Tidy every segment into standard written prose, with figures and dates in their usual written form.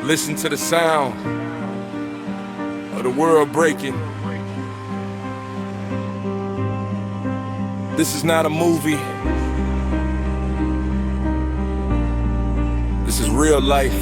Listen to the sound of the world breaking. This is not a movie. This is real life.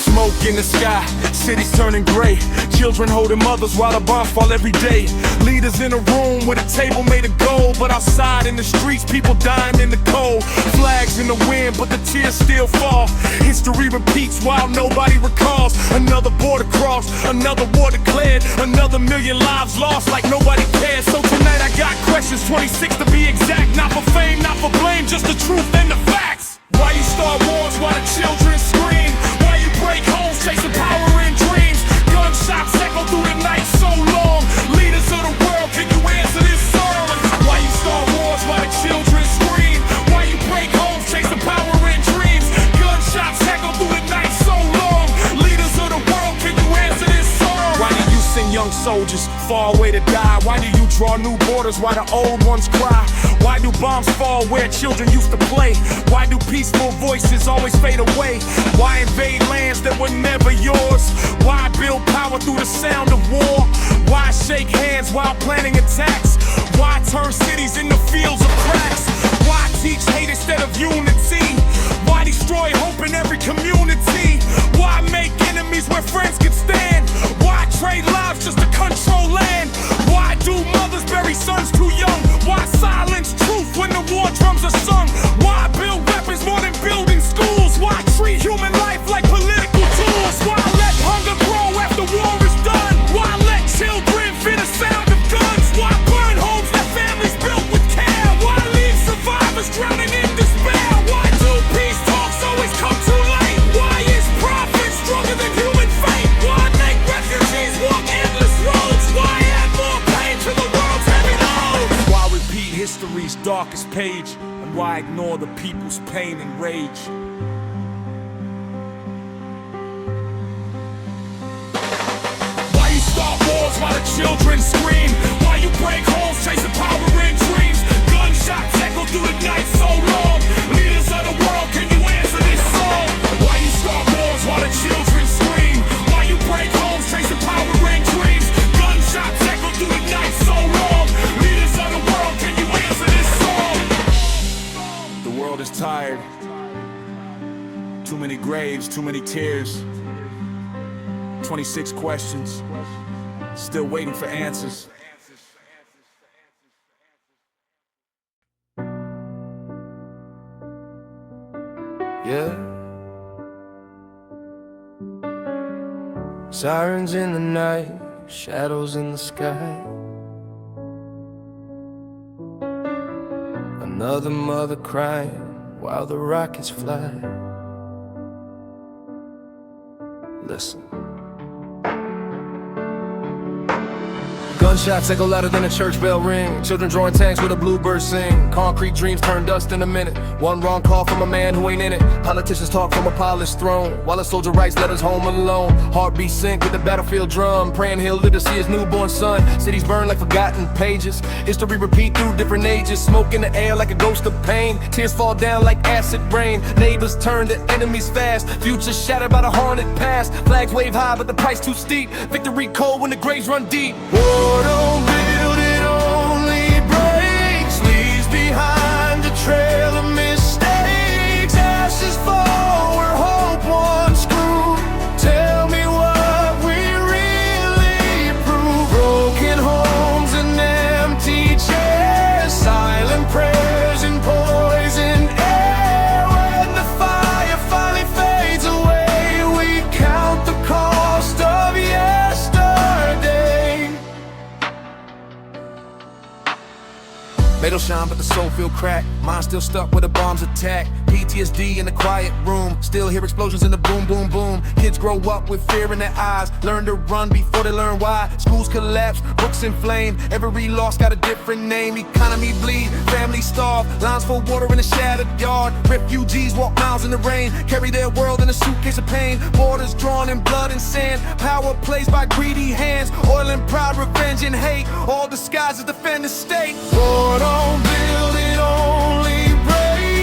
Smoke in the sky, cities turning gray. Children holding mothers while the bombs fall every day. Leaders in a room with a table made of gold, but outside in the streets, people dying in the cold. Flags in the wind, but the tears still fall. History repeats while nobody recalls. Another border crossed, another war declared, another million lives lost like nobody cares. So tonight I got questions, 26 to be exact. Not for fame, not for blame, just the truth and the facts. Why you start wars while the children scream? Why you break homes, chasing power and dreams? Gunshots echo through the night so long. Leaders of the world, can you answer this song? Why you start wars while the children scream? Why you break homes, chasing power and dreams? Gunshots echo through the night so long. Leaders of the world, can you answer this song? Why do you send young soldiers far away to die? Why do you draw new borders while the old ones cry? Why do bombs fall where children used to play? Why do peaceful voices always fade away? Why invade lands that were never yours? Why build power through the sound of war? Why shake hands while planning attacks? Why turn cities into fields of cracks? Why teach hate instead of unity? Why destroy hope in every community? Why make enemies where friends can stand? Why trade lives just to control land? Why do mothers bury sons too young? Why silence truth when the war drums are sung? Why build weapons more than building schools? Why treat human life like political tools? Why let hunger grow after war is done? Why let children fear the sound of guns? Why burn homes that families built with care? Why leave survivors drowning in despair? Why do peace talks always come too late? Why is profit stronger than human fate? Why make refugees walk endless roads? Why add more pain to the world's heavy load? Why repeat history's darkest page? And why ignore the people's pain and rage? Why you start wars while the children scream? Why you break homes chasing power and dreams? Gunshots echo through the night so long. Leaders of the world, can you answer this song? Why you start wars while the children scream? Why you break homes chasing power and dreams? Gunshots echo through the night so long. Leaders of the world, can you answer this song? The world is tired. Too many graves, too many tears. 26 questions, still waiting for answers. Yeah. Sirens in the night, shadows in the sky. Another mother crying while the rockets fly. Listen. Gunshots echo louder than a church bell ring. Children drawing tanks with a bluebird sing. Concrete dreams turn dust in a minute. One wrong call from a man who ain't in it. Politicians talk from a polished throne, while a soldier writes letters home alone. Heartbeat sync with the battlefield drum, praying he'll live to see his newborn son. Cities burn like forgotten pages. History repeat through different ages. Smoke in the air like a ghost of pain. Tears fall down like acid rain. Neighbors turn to enemies fast. Future shattered by the haunted past. Flags wave high but the price too steep. Victory cold when the graves run deep. War don't build, it only breaks. Leaves behind a trail of mistakes. Ashes fall where hope once grew. Tell me what we really prove. Broken homes and empty chairs. Silent prayers and poison air. When the fire finally fades away, we count the cost of yesterday. Metal shine but the soul feel cracked. Mind still stuck where the bombs attack. PTSD in the quiet room. Still hear explosions in the boom boom boom. Kids grow up with fear in their eyes. Learn to run before they learn why. Schools collapse, books in flame. Every loss got a different name. Economy bleed, families starve. Lines for water in a shattered yard. Refugees walk miles in the rain. Carry their world in a suitcase of pain. Borders drawn in blood and sand. Power plays by greedy hands. Oil and pride, revenge and hate. All disguised as defend the state. War don't build, it only breaks.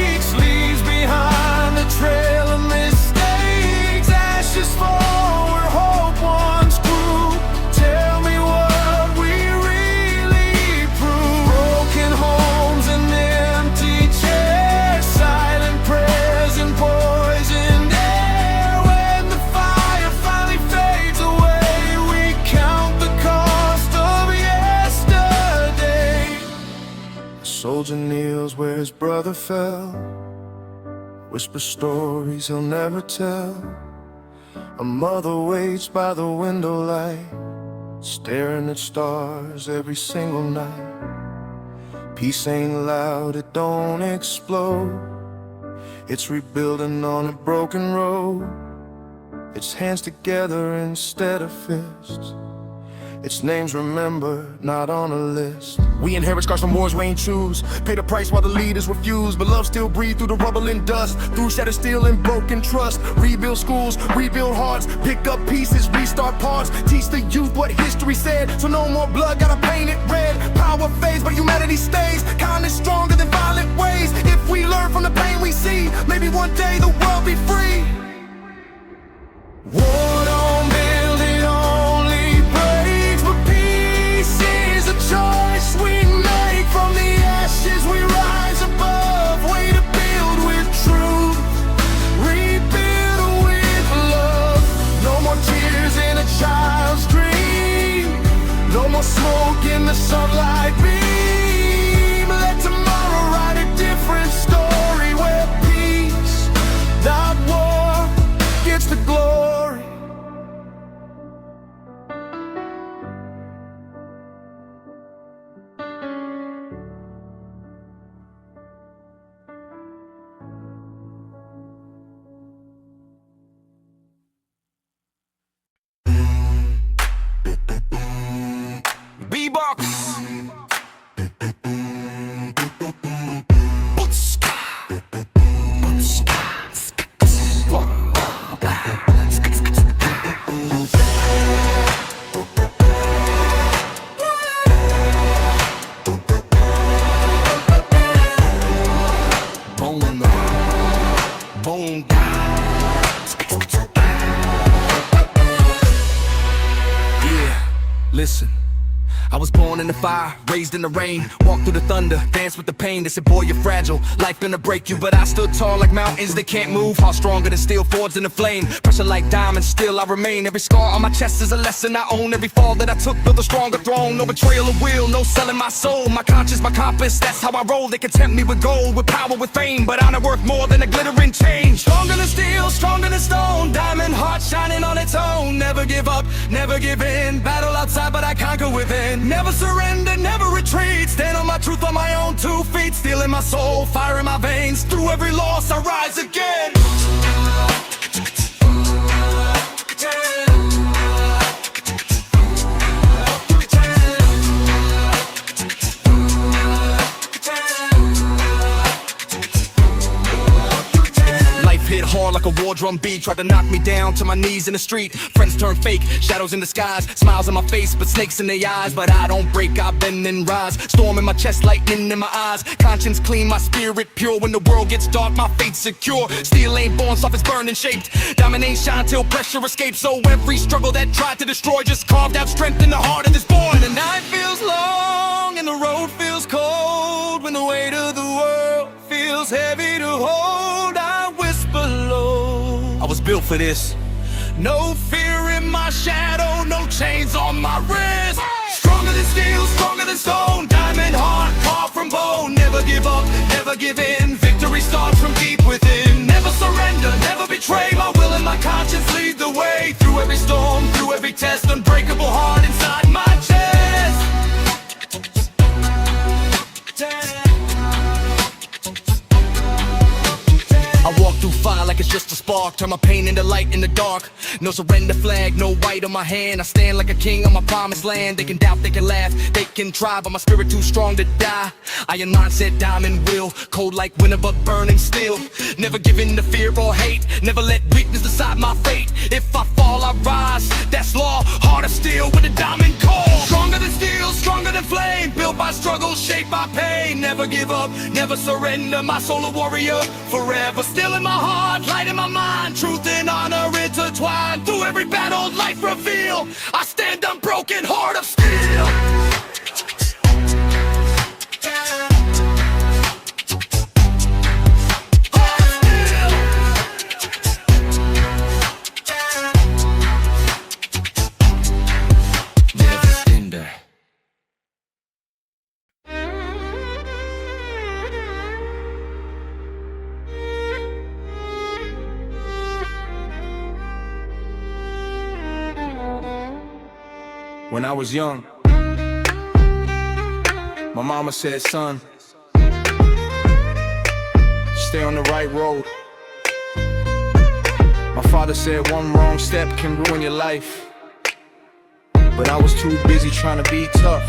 soldier kneels where his brother fell, whisper stories he'll never tell. A mother waits by the window light, staring at stars every single night. Peace ain't loud, it don't explode. It's rebuilding on a broken road. It's hands together instead of fists. It's names remembered, not on a list. We inherit scars from wars we ain't choose. Pay the price while the leaders refuse. But love still breathe through the rubble and dust, through shattered steel and broken trust. Rebuild schools, rebuild hearts, pick up pieces, restart parts. Teach the youth what history said, so no more blood, gotta paint it red. Power fades, but humanity stays. Kindness stronger than violent ways. If we learn from the pain we see, maybe one day the world be free. War don't build, it only breaks. But peace is a choice we make. From the ashes we rise above. Way to build with truth, rebuild with love. No more tears in a child's dream, no more smoke in the sunlight beam. Let tomorrow write a different story, where peace, not war, gets the glory. B-Box. Bone. Yeah, listen. I was born in the fire, raised in the rain, walked through the thunder, danced with the pain. They said, boy, you're fragile, life gonna break you. But I stood tall like mountains that can't move, heart stronger than steel, forged in the flame. Pressure like diamonds, still I remain. Every scar on my chest is a lesson I own. Every fall that I took built a stronger throne. No betrayal of will, no selling my soul. My conscience, my compass, that's how I roll. They can tempt me with gold, with power, with fame, but I'm worth more than a glittering chain. Stronger than steel, stronger than stone. Diamond heart shining on its own. Never give up, never give in. Battle outside, but I conquer within. Never surrender, never retreat. Stand on my truth on my own 2 feet. Steel in my soul, fire in my veins. Through every loss I rise again. Hit hard like a war drum beat, tried to knock me down to my knees in the street. Friends turn fake, shadows in the skies, smiles on my face, but snakes in their eyes. But I don't break, I bend and rise. Storm in my chest, lightning in my eyes. Conscience clean, my spirit pure. When the world gets dark, my fate's secure. Steel ain't born, soft is burned and shaped. Diamond ain't shine till pressure escapes. So every struggle that tried to destroy just carved out strength in the heart of this boy. And the night feels long and the road feels cold. When the weight of the world feels heavy to hold, I whisper low. I was built for this. No fear in my shadow, no chains on my wrist. Stronger than steel, stronger than stone. Diamond heart, far from bone. Never give up, never give in. Victory starts from deep within. Never surrender, never betray. My will and my conscience lead the way. Through every storm, through every test. Unbreakable heart inside my chest. I walk through fire like it's just a spark. Turn my pain into light in the dark. No surrender flag, no white on my hand. I stand like a king on my promised land. They can doubt, they can laugh, they can try, but my spirit too strong to die. Iron mindset, diamond will. Cold like winter but burning still. Never give in to fear or hate. Never let weakness decide my fate. If I fall, I rise. That's law, heart of steel with a diamond core. Stronger than steel, stronger than flame. Built by struggle, shaped by pain. Never give up, never surrender. My soul a warrior, forever. Still in my heart, light in my mind. Truth and honor intertwined. Through every battle, life reveal. I stand unbroken, heart of steel. When I was young, my mama said, son, stay on the right road. My father said one wrong step can ruin your life. But I was too busy trying to be tough.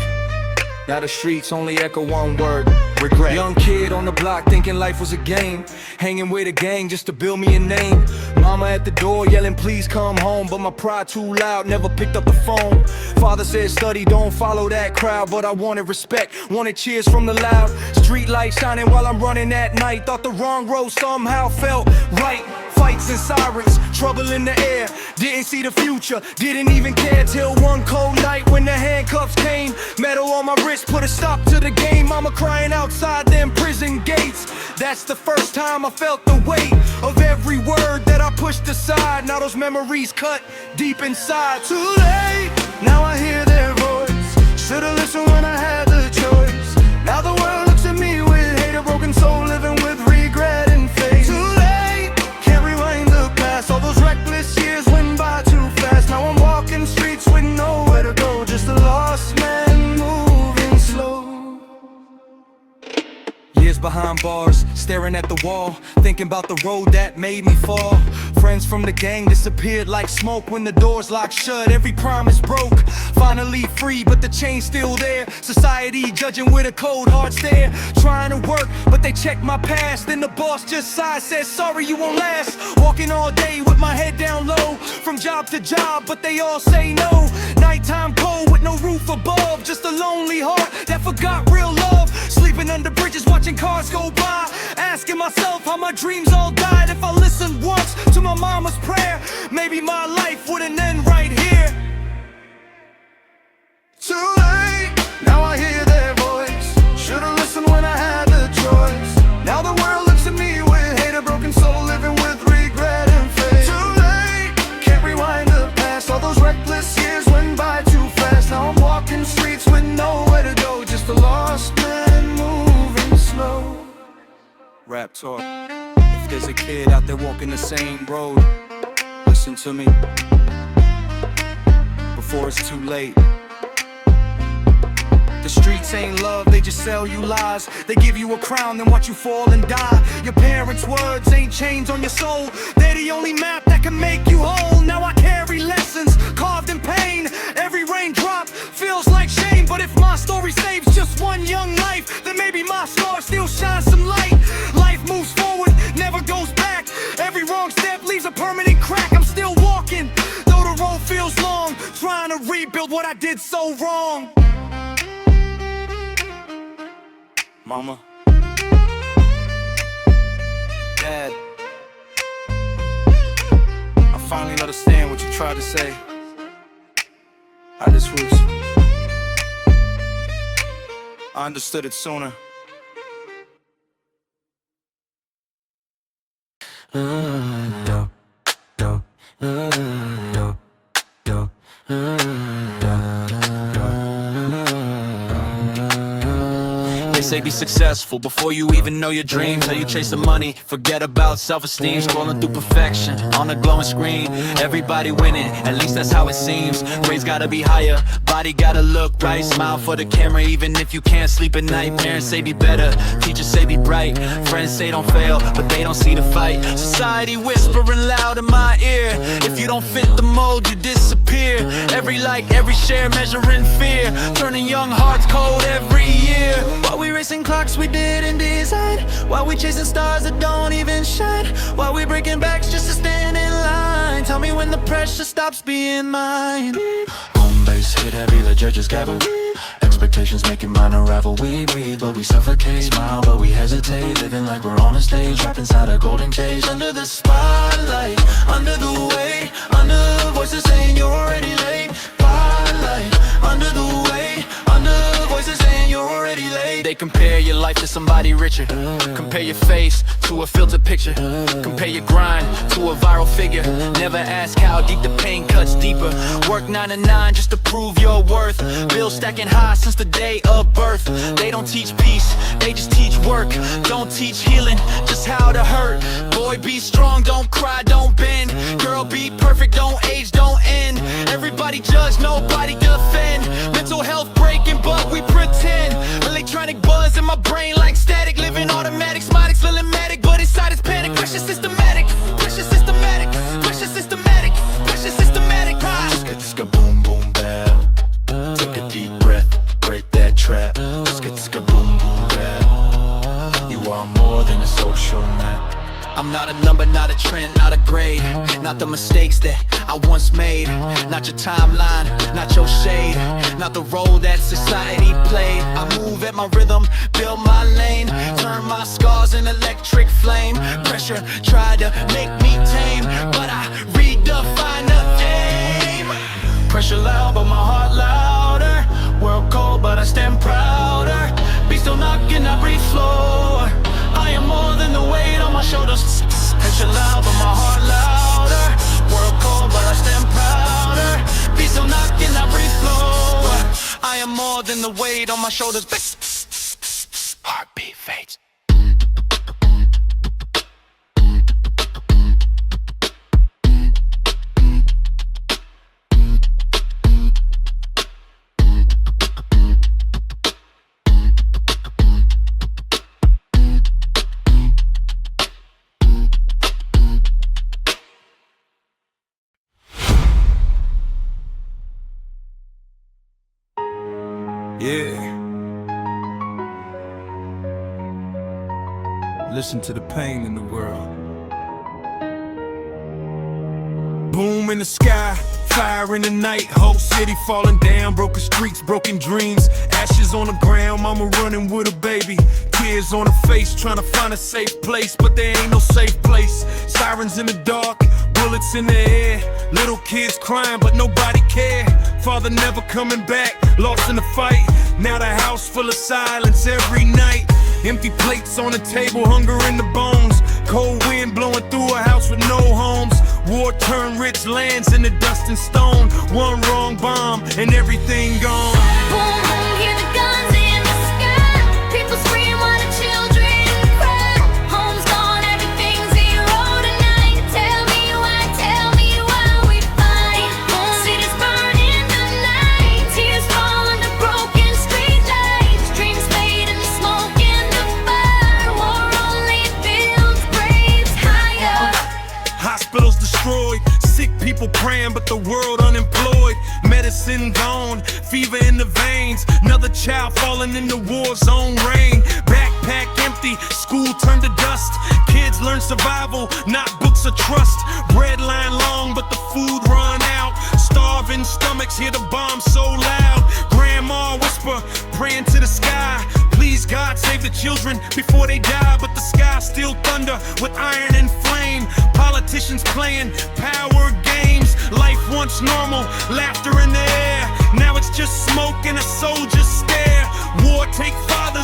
Now the streets only echo one word: regret. Young kid on the block thinking life was a game, hanging with a gang just to build me a name. Mama at the door yelling please come home, but my pride too loud, never picked up the phone. Father said study, don't follow that crowd, but I wanted respect, wanted cheers from the loud. Street lights shining while I'm running at night, thought the wrong road somehow felt right. Fights and sirens, trouble in the air, didn't see the future, didn't even care till one cold night when the handcuffs came. Metal on my wrist put a stop to the game. Mama crying outside them prison gates. That's the first time I felt the weight of every word that I pushed aside. Now those memories cut deep inside. Too late, now I hear their voice. Should've listened when I had the choice. Now the world looks at me with hate, a broken soul living with regret and fate. Too late, can't rewind the past. All those reckless years went by too fast. Now I'm walking streets with nowhere to go, just a lost man moving slow. Years behind bars, staring at the wall, thinking about the road that made me fall. Friends from the gang disappeared like smoke when the doors locked shut, every promise broke. Finally free, but the chain's still there. Society judging with a cold hard stare. Trying to work, but they check my past. Then the boss just sighed, said sorry you won't last. Walking all day with my head down low, from job to job, but they all say no. Nighttime cold with no roof above, just a lonely heart that forgot real love. Sleeping under bridges, watching cars go by, asking myself how my dreams all died. If I listened once to my mama's prayer, maybe my life wouldn't end right here. Too late, now I hear their voice. Should've listened when I had the choice. Now the world looks at me with hate, a broken soul living with regret and fate. Too late, can't rewind the past. All those reckless years went by too fast. Now I'm walking streets with nowhere to go, just a lost man moving slow. Rap talk. If there's a kid out there walking the same road, listen to me before it's too late. The streets ain't love, they just sell you lies. They give you a crown, then watch you fall and die. Your parents' words ain't chains on your soul. They're the only map that can make you whole. Now I carry lessons carved in pain. Every raindrop feels like shame. But if my story saves just one young life, then maybe my star still shines some light. Life moves forward, never goes back. Every wrong step leaves a permanent crack. I'm still walking, though the road feels long, trying to rebuild what I did so wrong. Mama, Dad, I finally understand what you tried to say. I understood it sooner. They say be successful before you even know your dreams. How you chase the money, forget about self-esteem. Scrolling through perfection on a glowing screen. Everybody winning, at least that's how it seems. Grades gotta be higher, body gotta look right. Smile for the camera even if you can't sleep at night. Parents say be better, teachers say be bright. Friends say don't fail, but they don't see the fight. Society whispering loud in my ear, if you don't fit the mold you disappear. Every like, every share, measuring fear, turning young hearts cold every year. While we racing clocks we didn't design, while we chasing stars that don't even shine, while we breaking backs just to stand in line. Tell me when the pressure stops being mine. Home base hit heavy, the judges gavel. Expectations making mine unravel. We breathe but we suffocate, smile but we hesitate. Living like we're on a stage, trapped inside a golden cage. Under the spotlight, under the weight, under the voices saying you're already late. Spotlight, under the weight, under the voices saying you're already late. They compare your life to somebody richer. Compare your face to a filtered picture. Compare your grind to a viral figure. Never ask how deep the pain cuts deeper. Work 9 to 9 just to prove your worth. Bills stacking high since the day of birth. They don't teach peace, they just teach work. Don't teach healing, just how to hurt. Boy, be strong, don't cry, don't bend. Girl, be perfect, don't age, don't end. Everybody judge, nobody defend. Mental health breaking, but we pretend. Electronic buzz in my brain like static. Living automatic, smilex, feeling medic, but inside it's panic. Pressure systematic, pressure systematic, pressure systematic, pressure systematic. Just get boom boom bap. Take a deep breath, break that trap. Just get boom boom bap. You are more than a social map. I'm not a number, not a trend, not a grade. Not the mistakes that I once made. Not your timeline, not your shade. Not the role that society played. I move at my rhythm, build my lane. Turn my scars an electric flame. Pressure tried to make me tame, but I redefine the game. Pressure loud, but my heart louder. World cold, but I stand prouder. Be still knocking, I breathe slower. I am more than the weight on my shoulders. Pressure loud, but my heart louder. World cold, but I stand prouder. Be still knocking, I breathe slower. I am more than the weight on my shoulders. Heartbeat fades. Yeah. Listen to the pain in the world. Boom in the sky, fire in the night, whole city falling down, broken streets, broken dreams, ashes on the ground, mama running with a baby, tears on her face, trying to find a safe place, but there ain't no safe place. Sirens in the dark, bullets in the air, little kids crying but nobody care. Father never coming back, lost in the fight. Now the house full of silence every night. Empty plates on the table, hunger in the bones. Cold wind blowing through a house with no homes. War turned rich lands into dust and stone. One wrong bomb and everything gone. Boom, boom, hear the guns in the sky. People scream while the children cry. Home's gone, everything's zero tonight. Tell me why we fight. Cities burn in the night. Tears fall on the broken street lights. Dreams fade in the smoke and the fire. War only builds graves higher. Hospitals destroyed, sick people praying but the world unemployed. Medicine gone, fever in the veins. Another child falling in the war zone rain. Backpack empty, school turned to dust. Kids learn survival, not books of trust. Bread line long but the food run out. Starving stomachs hear the bomb so loud. Grandma whisper, praying to the sky. Please God save the children before they die. But the sky still thunder with iron and flame. Politicians playing power games. Life once normal, laughter in the air. Now it's just smoke and a soldier's stare. War take father